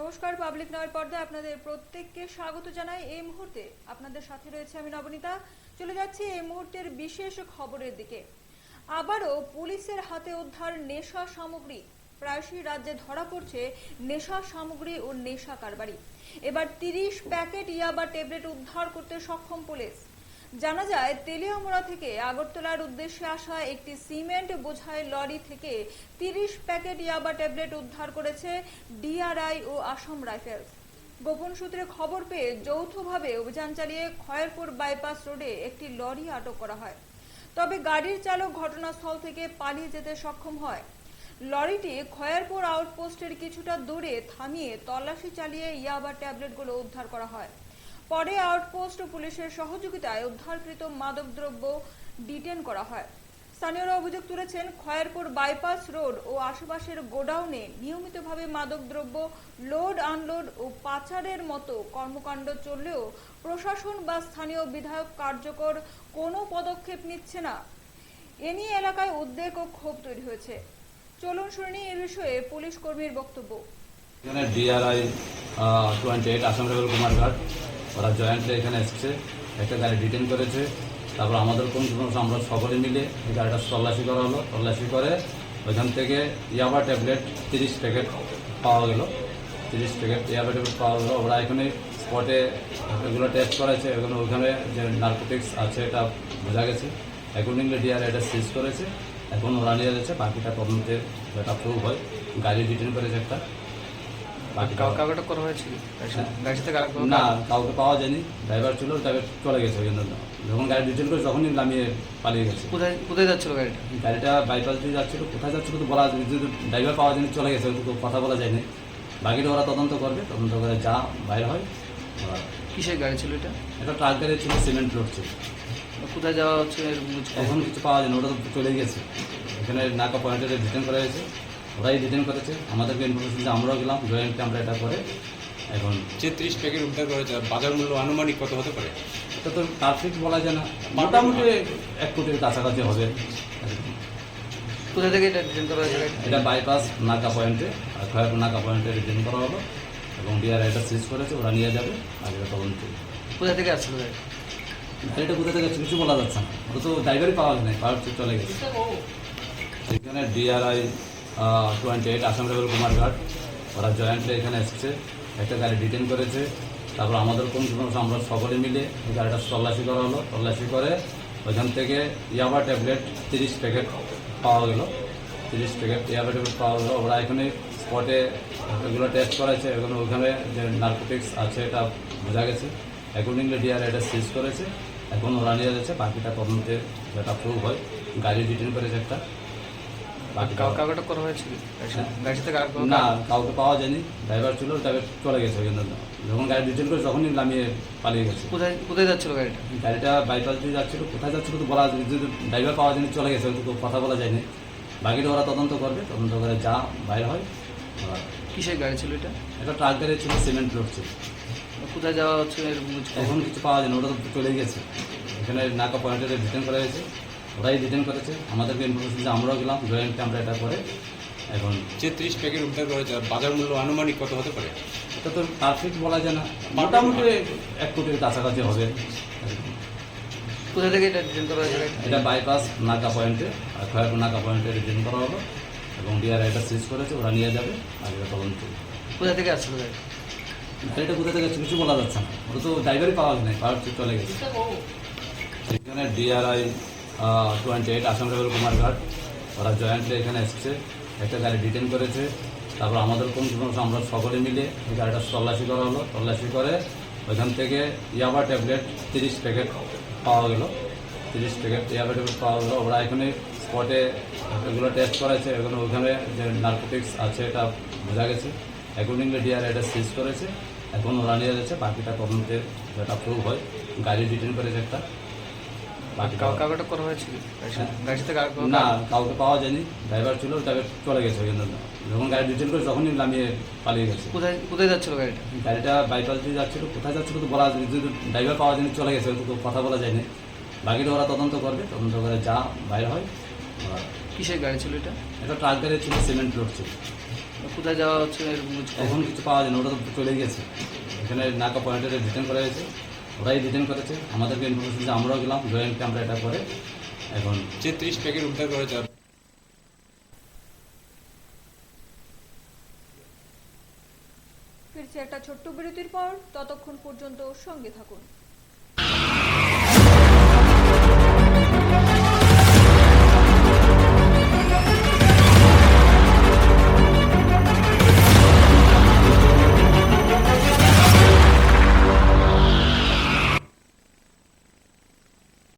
নমস্কার, পাবলিক নয়ের পর্দায় আপনাদের প্রত্যেককে স্বাগত জানাই। এই মুহূর্তে আপনাদের সাথে রয়েছে আমি নবনীতা। চলে যাচ্ছি এই মুহূর্তের বিশেষ খবরের দিকে। আবারও পুলিশের হাতে উদ্ধার নেশা সামগ্রী। প্রায়শই রাজ্যে ধরা পড়ছে নেশা সামগ্রী ও নেশা কারবারি। এবার 30 প্যাকেট ইয়াবা ট্যাবলেট উদ্ধার করতে সক্ষম পুলিশ। জানা যায়, তেলিয়ামুড়া থেকে আগরতলার উদ্দেশ্যে আসা একটি সিমেন্ট বোঝাই লরি থেকে 30 প্যাকেট ইয়াবা ট্যাবলেট উদ্ধার করেছে ডিআরআই ও আসাম রাইফেলস। গোপন সূত্রে খবর পেয়ে যৌথভাবে অভিযান চালিয়ে খয়েরপুর বাইপাস রোডে একটি লরি আটক করা হয়। তবে গাড়ির চালক ঘটনাস্থল থেকে পালিয়ে যেতে সক্ষম হয়। লরিটি খয়েরপুর আউটপোস্টের কিছুটা দূরে থামিয়ে তল্লাশি চালিয়ে ইয়াবা ট্যাবলেটগুলো উদ্ধার করা হয়। পরে আউটপোস্ট পুলিশের সহযোগিতায় উদ্ধারকৃত মাদকদ্রব্য ডিটেন করা হয়। স্থানীয়রা অভিযোগ তুলেছেন, খয়েরপুর বাইপাস রোড ও আশেপাশের গোডাউনে নিয়মিতভাবে মাদকদ্রব্য লোড আনলোড ও পাচারের মতো কর্মকাণ্ড চললেও প্রশাসন বা স্থানীয় বিধায়ক কার্যকর কোনো পদক্ষেপ নিচ্ছে না। এ নিয়ে এলাকায় উদ্বেগ ও ক্ষোভ তৈরি হয়েছে। চলুন শুনে নিই এ বিষয়ে পুলিশ কর্মীর বক্তব্য। এখানে ডিআরআই 28 আসাম রাইফেল কুমারঘাট ওরা জয়েন্টলি এখানে এসছে, একটা গাড়ি ডিটেন করেছে। তারপর আমাদের কোন আমরা সকলে মিলে এই গাড়িটা তল্লাশি করা হলো। তল্লাশি করে ওইখান থেকে ইয়াবা ট্যাবলেট 30 প্যাকেট পাওয়া গেল। 30 প্যাকেট ইয়াবা ট্যাবলেট পাওয়া গেলো। ওরা এখানে স্পটে এগুলো টেস্ট করেছে। এগুলো ওইখানে যে নার্কোটিক্স আছে এটা বোঝা গেছে। অ্যাকর্ডিংলি ডিআরআই এটা সিজ করেছে। এখন ওরা নিয়ে যাচ্ছে, বাকিটা তদন্তে যেটা প্রুভ হয়। গাড়ি ডিটেন করেছে একটা। কাউকে করা হয়েছিল না, কাউকে পাওয়া যায়নি। ড্রাইভার ছিল, ড্রাইভার চলে গেছে। কিন্তু যখন গাড়ি ডিটেন করে তখনই নামিয়ে পালিয়ে গেছে। কোথায় যাচ্ছিল গাড়িটা বাইপাস দিয়ে যাচ্ছিল, কোথায় যাচ্ছিল তো বলা যায়নি। যদি ড্রাইভার পাওয়া যায়নি, চলে গেছে, তো কথা বলা যায়নি। বাকিটা ওরা তদন্ত করবে। তদন্ত করে যা বাইর হয়। কিসের গাড়ি ছিল এটা? এটা ট্রাক গাড়ি ছিল, সিমেন্ট লোড ছিল। কোথায় যাওয়া হচ্ছে এখন কিছু পাওয়া যায়নি, ওটা তো চলে গেছে। এখানে নাকা পয়েন্টে ডিটেন করা হয়েছে, ওরাই ডিটেন করেছে। আমাদেরকে ইনফরমেশন দিয়ে আমরাও গেলাম, জয়েন্টলি আমরা এটা করে এখন যে 30 প্যাকেট উদ্ধার করেছে, বাজার মূল্য আনুমানিক কত হতে পারে? এটা তো পারফেক্ট বলা যায় না, মোটামুটি 1 কোটির কাছাকাছি হবে। কোথা থেকে এটা ডিটেন করা হয়েছে? এটা বাইপাস নাকা পয়েন্টে, খয়েরপুর নাকা পয়েন্টে ডিটেন করা হলো এবং ডিআরআই এটা সিজ করেছে। ওরা নিয়ে যাবে আর এটা তদন্ত। কোথা থেকে আসছিল গাড়িটা কোথা থেকে কিছু বলা যাচ্ছে না, ওটা তো ড্রাইভারই পাওয়া যায় না, পাওয়ার চলে গেছে। এখানে ডিআরআই 28 আসাম রাইফেল কুমারঘাট ওরা জয়েন্টলি এখানে এসছে, একটা গাড়ি ডিটেন করেছে। তারপর আমাদের কোন আমরা সকলে মিলে এই গাড়িটা তল্লাশি করা হলো। তল্লাশি করে ওইখান থেকে ইয়াবা ট্যাবলেট 30 প্যাকেট পাওয়া গেল। 30 প্যাকেট ইয়াবা ট্যাবলেট পাওয়া গেলো। ওরা এখানে স্পটে এগুলো টেস্ট করেছে। এগুলো ওইখানে যে নার্কোটিক্স আছে এটা বোঝা গেছে। অ্যাকর্ডিংলি ডিআরআই এটা সিজ করেছে। এখন ওরা নিয়ে যাচ্ছে, বাকিটা তদন্তে যেটা প্রুভ হয়। গাড়ি ডিটেন করেছে একটা। কাউকে করা হয়েছিল না, কাউকে পাওয়া যায়নি। ড্রাইভার ছিল, ড্রাইভার চলে গেছে। কিন্তু যখন গাড়ি ডিটেন করে তখনই নামিয়ে পালিয়ে গেছে। কোথায় যাচ্ছিল গাড়িটা বাইপাস দিয়ে যাচ্ছিল, কোথায় যাচ্ছিল তো বলা যায়নি। যদি ড্রাইভার পাওয়া যায়নি, চলে গেছে, তো কথা বলা যায়নি। বাকিটা ওরা তদন্ত করবে। তদন্ত করে যা বাইর হয়। কিসের গাড়ি ছিল এটা? একটা ট্রাক গাড়ি ছিল, সিমেন্ট লোড ছিল। কোথায় যাওয়া হচ্ছে এখন কিছু পাওয়া যায়নি, ওটা তো চলে গেছে। এখানে নাকা পয়েন্টে ডিটেন করা হয়েছে, ওরাই ডিটেন করেছে। আমাদেরকে ইনফরমেশন দিয়ে আমরাও গেলাম, জয়েন্টলি আমরা এটা করে এখন যে 30 প্যাকেট উদ্ধার করেছে, বাজার মূল্য আনুমানিক কত হতে পারে? এটা তো পারফেক্ট বলা যায় না, মোটামুটি 1 কোটির কাছাকাছি হবে। কোথা থেকে এটা ডিটেন করা হয়েছে? এটা বাইপাস নাকা পয়েন্টে, খয়েরপুর নাকা পয়েন্টে ডিটেন করা হলো এবং ডিআরআই এটা সিজ করেছে। ওরা নিয়ে যাবে আর এটা তদন্ত। কোথা থেকে আসছিল গাড়িটা কোথা থেকে কিছু বলা যাচ্ছে না, ওটা তো ড্রাইভারই পাওয়া যায় না, পাওয়ার চলে গেছে। এখানে ডিআরআই 28 আসাম রাইফেল কুমারঘাট ওরা জয়েন্টলি এখানে এসছে, একটা গাড়ি ডিটেন করেছে। তারপর আমাদের কোন আমরা সকলে মিলে এই গাড়িটা তল্লাশি করা হলো। তল্লাশি করে ওইখান থেকে ইয়াবা ট্যাবলেট 30 প্যাকেট পাওয়া গেল। 30 প্যাকেট ইয়াবা ট্যাবলেট পাওয়া গেলো। ওরা এখানে স্পটে এগুলো টেস্ট করেছে। এগুলো ওইখানে যে নার্কোটিক্স আছে এটা বোঝা গেছে। অ্যাকর্ডিংলি ডিআরআই এটা সিজ করেছে। এখন ওরা নিয়ে যাচ্ছে, বাকিটা তদন্তে যেটা প্রুভ হয়। গাড়ি ডিটেন করেছে একটা। কাউকে করা হয়েছিল না, কাউকে পাওয়া যায়নি। ড্রাইভার ছিল, ড্রাইভার চলে গেছে। কিন্তু যখন গাড়ি ডিটেন করে তখনই নামিয়ে পালিয়ে গেছে। কোথায় যাচ্ছিল গাড়িটা বাইপাস দিয়ে যাচ্ছিল, কোথায় যাচ্ছিল তো বলা যায়নি। যদি ড্রাইভার পাওয়া যায়নি, চলে গেছে, তো কথা বলা যায়নি। বাকিটা ওরা তদন্ত করবে। তদন্ত করে যা বাইর হয়। কিসের গাড়ি ছিল এটা? একটা ট্রাক গাড়ি ছিল, সিমেন্ট লোড ছিল। কোথায় যাওয়া হচ্ছে এরকম কিছু খবর? এখন কিছু পাওয়া যায় না, ওটা তো চলে গেছে। এখানে নাকা পয়েন্টে ডিটেন করা হয়েছে, ওরাই ডিটেন করেছে, আমাদেরকে ইনফরমেশন যে আমরাও গেলাম জয়েন্টকে আমরা এটা করে এখন যে 30 প্যাকেট উদ্ধার করা হয়েছে ফিরছে একটা ছোট্ট বিরতির পর, ততক্ষণ পর্যন্ত সঙ্গে থাকুন।